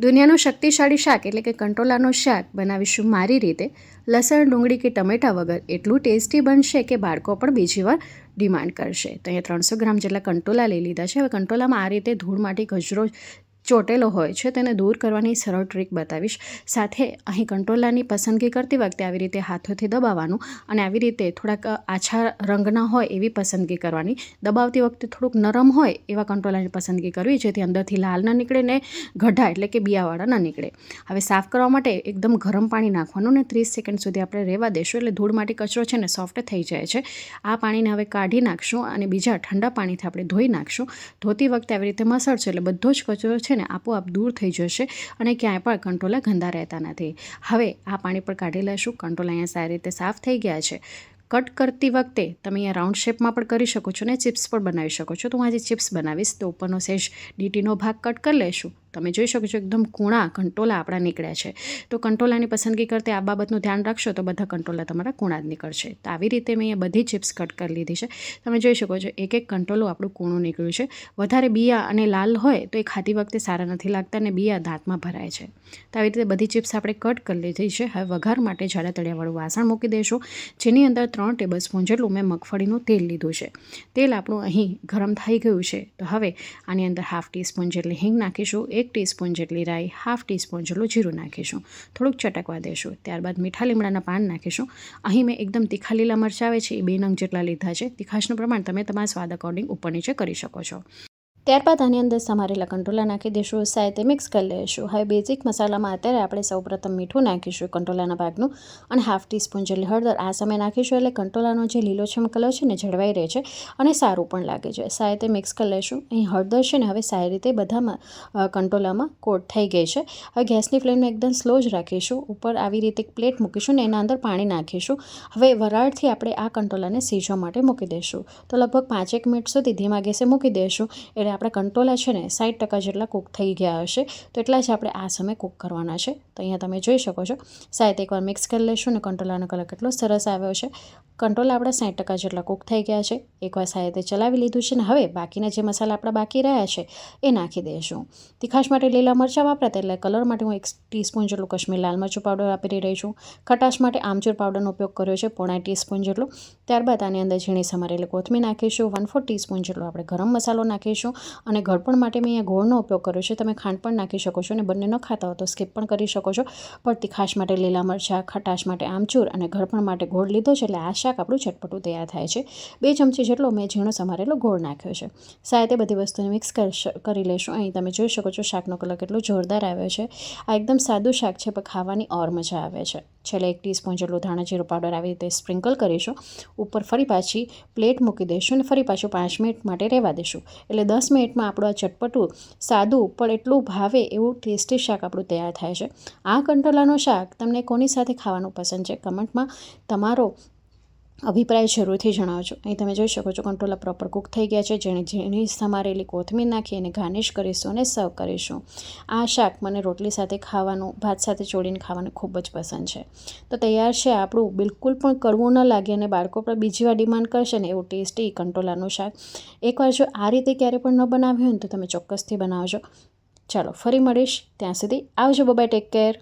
દુનિયાનું શક્તિશાળી શાક એટલે કે કંટોલાનું શાક બનાવીશું મારી રીતે. લસણ, ડુંગળી કે ટમેટા વગર એટલું ટેસ્ટી બનશે કે બાળકો પણ બીજી વાર ડિમાન્ડ કરશે. તો અહીંયા 300 ગ્રામ જેટલા કંટોલા લઈ લીધા છે. હવે કંટોલામાં આ રીતે ધૂળ માટી કચરો ચોટેલો હોય છે તેને દૂર કરવાની સરળ ટ્રીક બતાવીશ. સાથે અહીં કંટોલાની પસંદગી કરતી વખતે આવી રીતે હાથોથી દબાવવાનું અને આવી રીતે થોડાક આછા રંગના હોય એવી પસંદગી કરવાની. દબાવતી વખતે થોડુંક નરમ હોય એવા કંટોલાની પસંદગી કરવી જેથી અંદરથી લાલ ન નીકળે ને ગઢા એટલે કે બિયાવાળા ન નીકળે. હવે સાફ કરવા માટે એકદમ ગરમ પાણી નાખવાનું ને 30 સેકન્ડ સુધી આપણે રહેવા દેશું એટલે ધૂળ માટી કચરો છે ને સોફ્ટ થઈ જાય છે. આ પાણીને હવે કાઢી નાખશું અને બીજા ઠંડા પાણીથી આપણે ધોઈ નાખશું. ધોતી વખતે આવી રીતે મસળશું એટલે બધો જ કચરો છે ને આપોઆપ દૂર થઈ જશે અને ક્યાંય પણ કંટોલા ગંદા રહેતા નથી. હવે આ પાણી પર કાઢી લેશું. કંટોલા અહીંયા સારી રીતે સાફ થઈ ગયા છે. કટ કરતી વખતે તમે અહીંયા રાઉન્ડ શેપમાં પણ કરી શકો છો ને ચિપ્સ પણ બનાવી શકો છો. તો હું આજે ચિપ્સ બનાવીશ તો ઉપરનો સહેજ ડીટીનો ભાગ કટ કરી લઈશું. તમે જોઈ શકો છો એકદમ કૂણા કંટોલા આપણા નીકળ્યા છે. તો કંટોલાની પસંદગી કરતે આ બાબતનું ધ્યાન રાખશો તો બધા કંટોલા તમારા કૂણા જ નીકળશે. તો આવી રીતે મેં અહીંયા બધી ચિપ્સ કટ કરી લીધી છે. તમે જોઈ શકો છો એક એક કંટોલો આપણું કૂણું નીકળ્યું છે. વધારે બિયા અને લાલ હોય તો એ ખાતી વખતે સારા નથી લાગતા અને બિયા દાંતમાં ભરાય છે. તો આવી રીતે બધી ચિપ્સ આપણે કટ કરી લીધી છે. હવે વઘાર માટે જાડા તળિયાવાળું વાસણ મૂકી દઈશું જેની અંદર 3 ટેબલસ્પૂન જેટલું મેં મગફળીનું તેલ લીધું છે. તેલ આપણું અહીં ગરમ થઈ ગયું છે. તો હવે આની અંદર 1/2 ટીસ્પૂન જેટલી હિંગ નાખીશું. 1 ટીસ્પૂન જેટલી રાઈ, 1/2 ટીસ્પૂન જેટલું જીરું નાખીશું. થોડુંક ચટકવા દઈશું. ત્યારબાદ મીઠા લીમડાના પાન નાખીશું. અહીં મેં એકદમ તીખા લીલા મરચાં આવે છે એ 2 નંગ જેટલા લીધા છે. તીખાશનું પ્રમાણ તમે તમારા સ્વાદ અકોર્ડિંગ ઉપર નીચે કરી શકો છો. ત્યારબાદ આની અંદર સમારેલા કંટોલા નાખી દઈશું. સાથે મિક્સ કરી લઈશું. હવે બેઝિક મસાલામાં અત્યારે આપણે સૌપ્રથમ મીઠું નાખીશું કંટોલાના ભાગનું અને 1/2 ટીસ્પૂન જેટલી હળદર આ સમયે નાખીશું એટલે કંટોલાનો જે લીલોછમ કલર છે ને જળવાઈ રહે છે અને સારું પણ લાગે છે. સાથે મિક્સ કરી લઈશું. અહીં હળદર છે ને હવે સારી રીતે બધામાં કંટોલામાં કોટ થઈ ગઈ છે. હવે ગેસની ફ્લેમને એકદમ સ્લો જ રાખીશું. ઉપર આવી રીતે એક પ્લેટ મૂકીશું ને એના અંદર પાણી નાખીશું. હવે વરાળથી આપણે આ કંટોલાને સીજવા માટે મૂકી દઈશું. તો લગભગ 5-1 મિનિટ સુધી ધીમા ગેસે મૂકી દઈશું એટલે આપણા કંટોલા છે ને 60% જેટલા કૂક થઈ ગયા હશે. તો એટલા જ આપણે આ સમયે કૂક કરવાના છે. તો અહીંયા તમે જોઈ શકો છો. સાથે એકવાર મિક્સ કરી લઈશું ને કંટોલાનો કલર કેટલો સરસ આવ્યો છે. કંટોલા આપણા 60% જેટલા કૂક થઈ ગયા છે. એકવાર સાથે ચલાવી લીધું છે ને હવે બાકીના જે મસાલા આપણા બાકી રહ્યા છે એ નાખી દઈશું. તીખાશ માટે લીલા મરચાં વાપરતા એટલે કલર માટે હું 1 ટીસ્પૂન જેટલું કશ્મીર લાલ મરચું પાવડર વાપરી રહી છું. ખટાશ માટે આમચૂર પાવડરનો ઉપયોગ કર્યો છે 1/2 ટીસ્પૂન જેટલું. ત્યારબાદ આની અંદર ઝીણી સમારેલી કોથમીર નાખીશું. 1/4 ટીસ્પૂન જેટલો આપણે ગરમ મસાલો નાખીશું અને ગળપણ માટે મેં અહીંયા ગોળનો ઉપયોગ કર્યો છે. તમે ખાંડ પણ નાખી શકો છો અને બંને ન ખાતા હો તો સ્કીપ પણ કરી શકો છો. પણ તીખાશ માટે લીલા મરચાં, ખટાશ માટે આમચૂર અને ગળપણ માટે ગોળ લીધો છે એટલે આ શાક આપણું ચટપટું તૈયાર થાય છે. 2 ચમચી જેટલો મેં ઝીણો સમારેલો ગોળ નાખ્યો છે. સાથે બધી વસ્તુને મિક્સ કરી લઈશું. અહીં તમે જોઈ શકો છો શાકનો કલર કેટલો જોરદાર આવ્યો છે. આ એકદમ સાદું શાક છે પણ ખાવાની ઓર મજા આવે છે. છેલ્લે 1 ટીસ્પૂન જેટલું ધાણા જીરું પાવડર આવી રીતે સ્પ્રિંકલ કરીશું. ઉપર ફરી પાછી પ્લેટ મૂકી દઈશું અને ફરી પાછું 5 મિનિટ માટે રહેવા દઈશું. એટલે 10 મિનિટમાં આપણું આ ચટપટું સાદું પણ એટલું ભાવે એવું ટેસ્ટી શાક આપણું તૈયાર થાય છે. આ કંટોલાનું શાક તમને કોની સાથે ખાવાનું પસંદ છે કમેન્ટમાં તમારો અભિપ્રાય જરૂરથી જણાવજો. અહીં તમે જોઈ શકો છો કંટોલા પ્રોપર કૂક થઈ ગયા છે. જેની સમારેલી કોથમીર નાખી અને ગાર્નિશ કરીશું અને સર્વ કરીશું. આ શાક મને રોટલી સાથે ખાવાનું, ભાત સાથે ચોળીને ખાવાનું ખૂબ જ પસંદ છે. તો તૈયાર છે આપણું બિલકુલ પણ કડવું ન લાગે અને બાળકો પણ બીજી વાર ડિમાન્ડ કરશે ને એવું ટેસ્ટી કંટોલાનું શાક. એકવાર જો આ રીતે ક્યારે પણ ન બનાવ્યું હોય ને તો તમે ચોક્કસથી બનાવજો. ચાલો ફરી મળીશ. ત્યાં સુધી આવજો. Bye, take care.